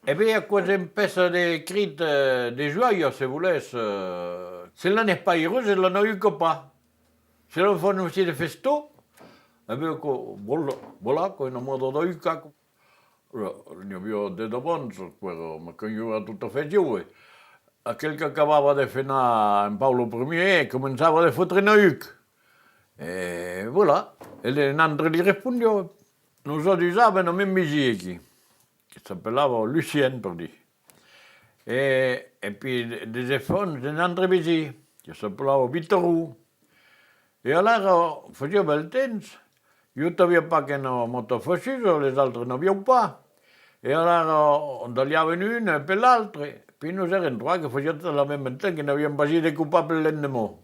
Eh bien, quand j'empêche des cris de joie, si vous voulez, si l'on n'est pas heureux, je l'en ai eu que pas. Si l'on fait aussi des festos, eh bien, voilà, quand on a modo da uca, ne aveva de d'abonso, ma che io tutto facevo. A quel che acabava di finire in Paolo I, cominciava a fottere una uc. E voilà, e un altro gli rispondeva, non so di usare, non mi misi che si appellava Lucien per dire. E poi des fonds, un altro misi, che si appellava Vittorù. E allora faceva il temps, io t'avevo pas che no motofasciso, les altre non avevo pas. E allora andagliava in una e per l'altra, poi noi eravamo tre che facevano la même temps, che ne abbiamo pas des coupables l'ennemi.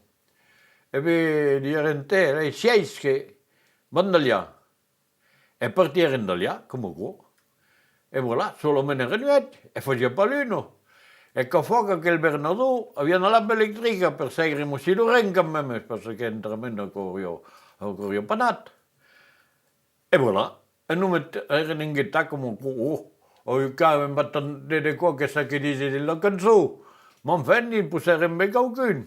E poi dicono te, lei sei che vanno là. E partirono da là, come qua. E voilà, solo me ne renuet, e faceva pas l'uno. E che fa che il Bernardo aveva una lampa elettrica per seguire il Lorenzo, perché entramente corrió panat. E voilà. E non erano in ghitta come o il cavo in battente di qua che sa che dice della canzone. Ma in fendi possono ben qualcuno.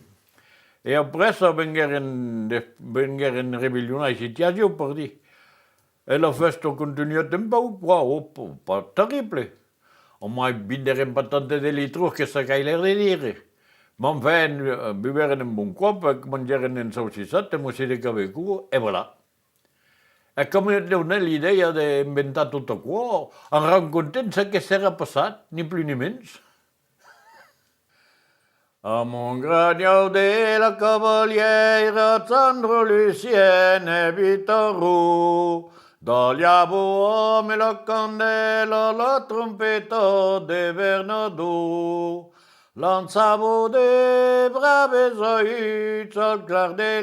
E appresso vengono ribellionati situazioni per dire. E la festa continuò un po', wow, pas terrible. Ormai bidere battente di litro che sa che l'air di dire. Ma in fendi bevere un buon cuore, mangiare un saucisette, musire che e voilà. E come non è l'idea di inventare tutto qua, en raccontant che s'era passat, ni più ni mens. A Mongragnau de la Cavaliera, Sandro Lucien e Vittoru, dagli uomini la candela, la trompetta de Bernardo, lanzavo de brave zoiuts al clar de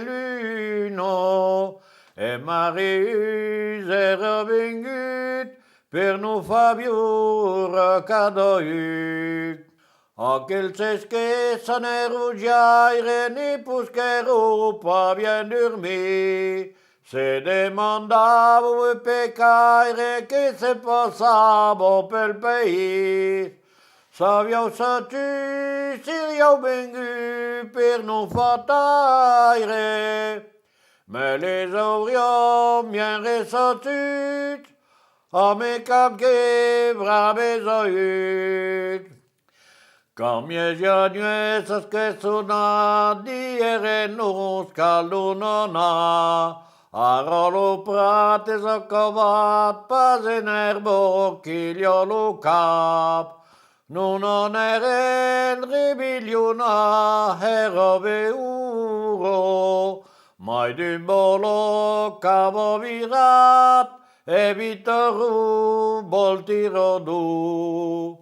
luna, e Marius era vengut per nu Fabio cadoiuc. Aquells que s'en erugiairen i pusquero pas bien dormir, se demandava pecaire que se passava pel país. Sabiau sa tu si riau vengut per non fataire, mais les aurions bien ressortit a me cap que braves oiuts. Quand miezia nuesas que sona dierenos calunona, arolo prates a cavat pas en erbo chilio lo cap. Non eren ribiliona erobe uro, mai d'un bolo cavo virat e vitoru voltirodu.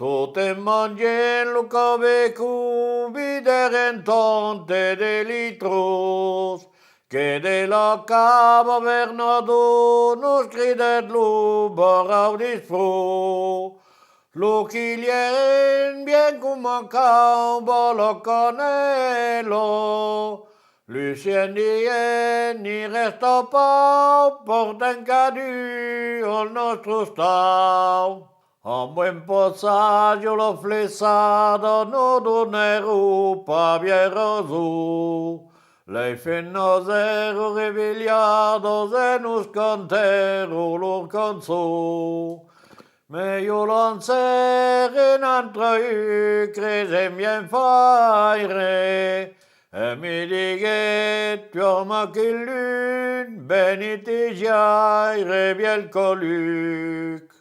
Totem mangien lo cavecu videren tonte de litros, que de la cava Bernardo nos cridet lo barau disfro. Lo quilieren bien como cauba lo canelo, Lucien dien ni resta pas, porten cadu al nostro stau. A buen passaggio la flessada no donero pa bieroso. Lei fennasero revegliados e nos cantero lor canzó. Me io lancere in altra cresem bien faire, e mi dighet pioma che lune benite giaire biel coluc.